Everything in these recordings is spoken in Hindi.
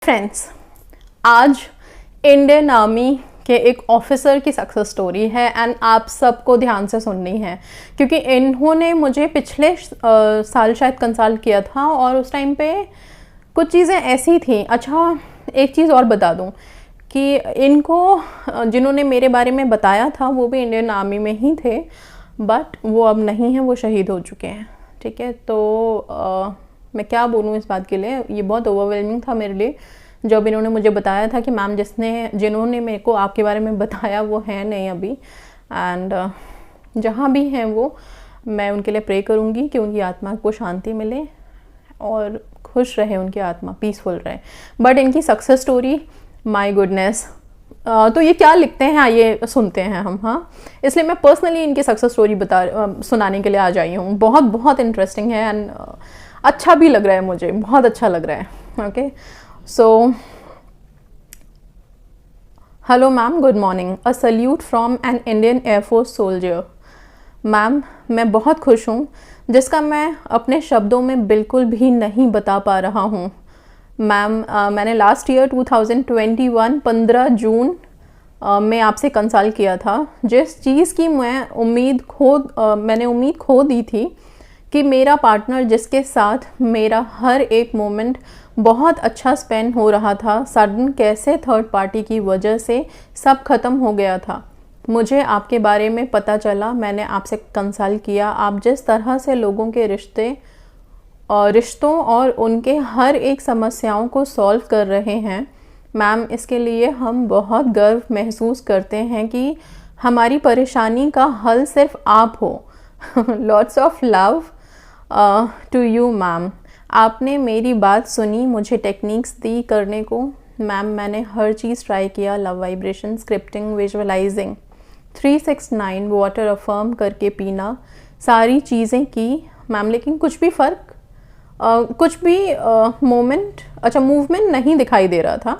फ्रेंड्स, आज इंडियन आर्मी के एक ऑफिसर की सक्सेस स्टोरी है एंड आप सबको ध्यान से सुननी है क्योंकि इन्होंने मुझे पिछले साल शायद कंसल्ट किया था और उस टाइम पे कुछ चीज़ें ऐसी थी। अच्छा, एक चीज़ और बता दूं कि इनको जिन्होंने मेरे बारे में बताया था वो भी इंडियन आर्मी में ही थे, बट वो अब नहीं हैं, वो शहीद हो चुके हैं। ठीक है, तो मैं क्या बोलूँ इस बात के लिए, ये बहुत ओवरवेलमिंग था मेरे लिए जब इन्होंने मुझे बताया था कि मैम जिन्होंने मेरे को आपके बारे में बताया वो है नहीं अभी। एंड जहाँ भी हैं वो, मैं उनके लिए प्रे करूँगी कि उनकी आत्मा को शांति मिले और खुश रहे, उनकी आत्मा पीसफुल रहे। बट इनकी सक्सेस स्टोरी, माय गुडनेस, तो ये क्या लिखते हैं ये सुनते हैं हम। हाँ, इसलिए मैं पर्सनली इनकी सक्सेस स्टोरी सुनाने के लिए आ जाई हूँ। बहुत बहुत इंटरेस्टिंग है एंड अच्छा भी लग रहा है, मुझे बहुत अच्छा लग रहा है। Okay, so hello ma'am, good morning. A salute from an Indian air force soldier. Ma'am, मैं बहुत खुश हूँ जिसका मैं अपने शब्दों में बिल्कुल भी नहीं बता पा रहा हूँ। मैम, मैंने लास्ट ईयर 2021 15 जून में आपसे कंसल्ट किया था। जिस चीज़ की मैंने उम्मीद खो दी थी कि मेरा पार्टनर जिसके साथ मेरा हर एक मोमेंट बहुत अच्छा स्पेंड हो रहा था, सडन कैसे थर्ड पार्टी की वजह से सब खत्म हो गया था। मुझे आपके बारे में पता चला, मैंने आपसे कंसल्ट किया। आप जिस तरह से लोगों के रिश्तों और उनके हर एक समस्याओं को सॉल्व कर रहे हैं मैम, इसके लिए हम बहुत गर्व महसूस करते हैं कि हमारी परेशानी का हल सिर्फ आप हो। Lots of love to you ma'am. आपने मेरी बात सुनी, मुझे टेक्निक्स दी करने को। मैम, मैंने हर चीज़ ट्राई किया, love vibration, scripting, visualising, 369 water affirm करके पीना, सारी चीज़ें की मैम, लेकिन कुछ भी फ़र्क मूवमेंट नहीं दिखाई दे रहा था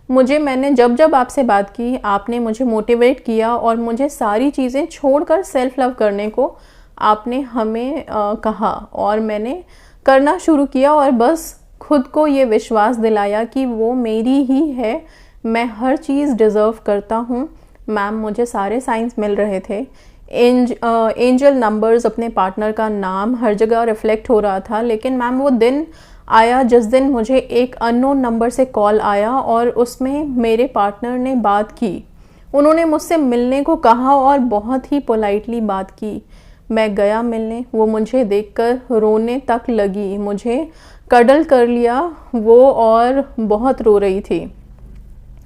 मुझे। मैंने जब आपसे बात की, आपने मुझे मोटिवेट किया और मुझे सारी चीज़ें छोड़कर सेल्फ लव करने को आपने हमें कहा और मैंने करना शुरू किया और बस खुद को ये विश्वास दिलाया कि वो मेरी ही है, मैं हर चीज़ डिज़र्व करता हूँ। मैम, मुझे सारे साइंस मिल रहे थे, एंजल नंबर्स, अपने पार्टनर का नाम हर जगह रिफ्लेक्ट हो रहा था। लेकिन मैम, वो दिन आया जिस दिन मुझे एक अननोन नंबर से कॉल आया और उसमें मेरे पार्टनर ने बात की। उन्होंने मुझसे मिलने को कहा और बहुत ही पोलाइटली बात की। मैं गया मिलने, वो मुझे देखकर रोने तक लगी, मुझे कडल कर लिया वो और बहुत रो रही थी।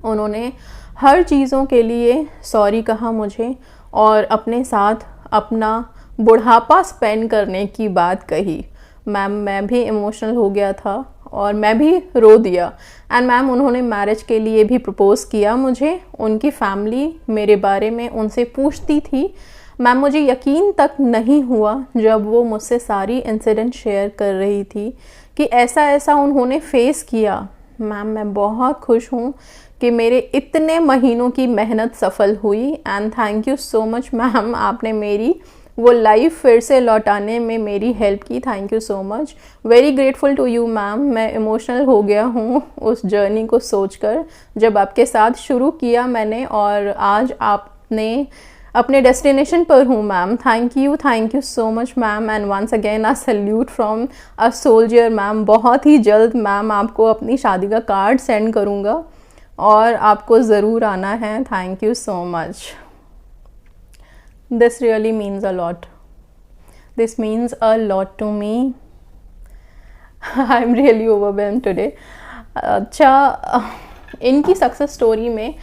उन्होंने हर चीज़ों के लिए सॉरी कहा मुझे और अपने साथ अपना बुढ़ापा स्पेंड करने की बात कही। मैम, मैं भी इमोशनल हो गया था और मैं भी रो दिया। एंड मैम, उन्होंने मैरिज के लिए भी प्रपोज़ किया मुझे। उनकी फैमिली मेरे बारे में उनसे पूछती थी। मैम, मुझे यकीन तक नहीं हुआ जब वो मुझसे सारी इंसिडेंट शेयर कर रही थी कि ऐसा उन्होंने फेस किया। मैम, मैं बहुत खुश हूँ कि मेरे इतने महीनों की मेहनत सफल हुई and thank you so much ma'am. आपने मेरी वो लाइफ फिर से लौटाने में मेरी हेल्प की, thank you so much. Very grateful to you ma'am. मैं इमोशनल हो गया हूँ उस जर्नी को सोचकर जब आपके साथ शुरू किया मैंने, और आज आपने अपने डेस्टिनेशन पर हूँ ma'am. Thank you so much ma'am. And once again a salute from a soldier ma'am. बहुत ही जल्द मैम आपको अपनी शादी का कार्ड सेंड करूँगा और आपको ज़रूर आना है। Thank you so much. This really means a lot, this means a lot to me. I am really overwhelmed today. अच्छा, इनकी सक्सेस स्टोरी में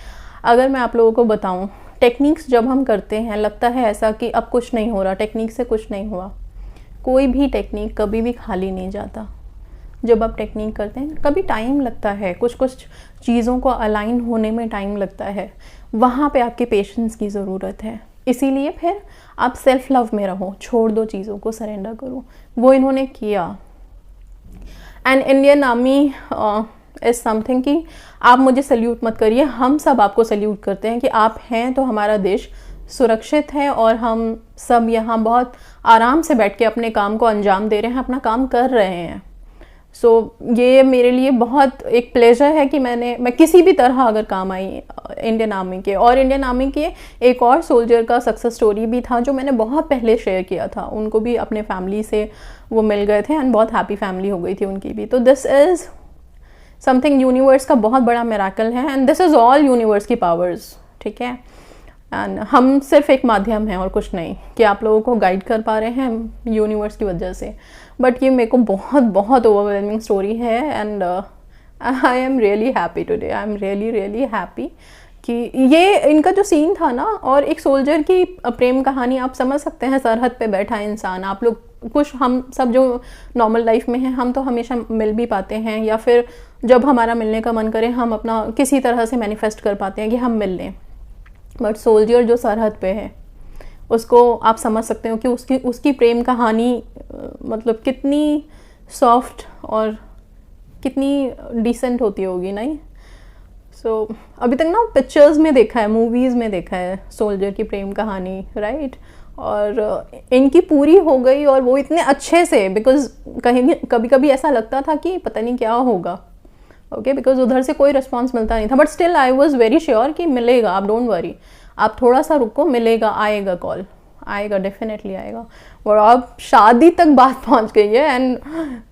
अगर मैं आप लोगों को बताऊं, टेक्निक्स जब हम करते हैं लगता है ऐसा कि अब कुछ नहीं हो रहा, टेक्निक से कुछ नहीं हुआ। कोई भी टेक्निक कभी भी खाली नहीं जाता। जब आप टेक्निक करते हैं कभी टाइम लगता है, कुछ चीज़ों को अलाइन होने में टाइम लगता है, वहाँ पे आपके पेशेंस की ज़रूरत है। इसीलिए फिर आप सेल्फ लव में रहो, छोड़ दो चीज़ों को, सरेंडर करो। वो इन्होंने किया। And Indian army is something कि आप मुझे सल्यूट मत करिए, हम सब आपको सल्यूट करते हैं कि आप हैं तो हमारा देश सुरक्षित है और हम सब यहाँ बहुत आराम से बैठ के अपने काम को अंजाम दे रहे हैं, अपना काम कर रहे हैं। सो ये मेरे लिए बहुत एक प्लेजर है कि मैं किसी भी तरह अगर काम आई इंडियन आर्मी के। और इंडियन आर्मी के एक और सोल्जर का सक्सेस स्टोरी भी था जो मैंने बहुत पहले शेयर किया था, उनको भी अपने फैमिली से वो मिल गए थे एंड बहुत हैप्पी फैमिली हो गई थी उनकी भी। तो दिस इज़ समथिंग यूनिवर्स का बहुत बड़ा मिराकल है and this is all universe की पावर्स, ठीक है। एंड हम सिर्फ एक माध्यम हैं और कुछ नहीं, कि आप लोगों को गाइड कर पा रहे हैं यूनिवर्स की वजह से। बट ये मेरे को बहुत बहुत ओवरवेलमिंग स्टोरी है and I am really happy today, I am really really happy कि ये इनका जो सीन था ना, और एक सोल्जर की प्रेम कहानी आप समझ सकते हैं, सरहद पे बैठा इंसान। आप लोग कुछ, हम सब जो नॉर्मल लाइफ में हैं हम तो हमेशा मिल भी पाते हैं, या फिर जब हमारा मिलने का मन करे हम अपना किसी तरह से मैनिफेस्ट कर पाते हैं कि हम मिल लें। बट सोल्जर जो सरहद पे है उसको आप समझ सकते हो कि उसकी प्रेम कहानी मतलब कितनी सॉफ्ट और कितनी डिसेंट होती होगी, नहीं? सो अभी तक ना पिक्चर्स में देखा है, मूवीज़ में देखा है सोल्जर की प्रेम कहानी, राइट? और इनकी पूरी हो गई और वो इतने अच्छे से, बिकॉज कहीं कभी कभी ऐसा लगता था कि पता नहीं क्या होगा, ओके, बिकॉज उधर से कोई रिस्पॉन्स मिलता नहीं था। But still I was very sure कि मिलेगा, आप डोंट वरी, आप थोड़ा सा रुको, मिलेगा, आएगा कॉल, आएगा, डेफिनेटली आएगा। और अब शादी तक बात पहुंच गई है एंड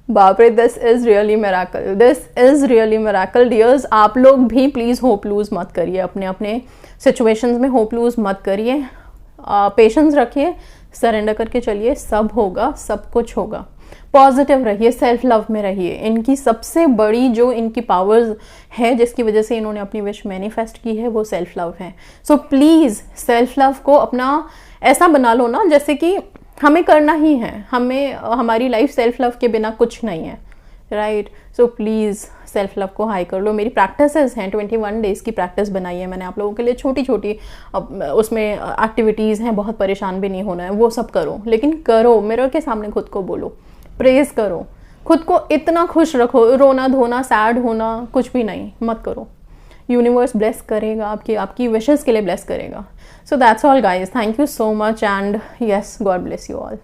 बाप रे, this is really miracle, this is really miracle dears. आप लोग भी प्लीज़ होप लूज़ मत करिए, अपने अपने सिचुएशंस में होप लूज़ मत करिए, पेशेंस रखिए, सरेंडर करके चलिए, सब होगा, सब कुछ होगा। पॉजिटिव रहिए, सेल्फ लव में रहिए। इनकी सबसे बड़ी जो इनकी पावर्स है जिसकी वजह से इन्होंने अपनी विश मैनिफेस्ट की है वो सेल्फ लव है। सो प्लीज़ सेल्फ लव को अपना ऐसा बना लो ना जैसे कि हमें करना ही है, हमें, हमारी लाइफ सेल्फ लव के बिना कुछ नहीं है, right? So please self love को हाई कर लो। मेरी प्रैक्टिसेस हैं, 21 डेज़ की प्रैक्टिस बनाई है मैंने आप लोगों के लिए, छोटी छोटी, उसमें एक्टिविटीज़ हैं, बहुत परेशान भी नहीं होना है, वो सब करो, लेकिन करो, मिरर के सामने खुद को बोलो, प्रेज करो, खुद को इतना खुश रखो, रोना धोना, सैड होना कुछ भी नहीं, मत करो। यूनिवर्स ब्लेस करेगा, आपकी विशेस के लिए ब्लेस करेगा। So that's all guys, thank you so much and yes, God bless you all.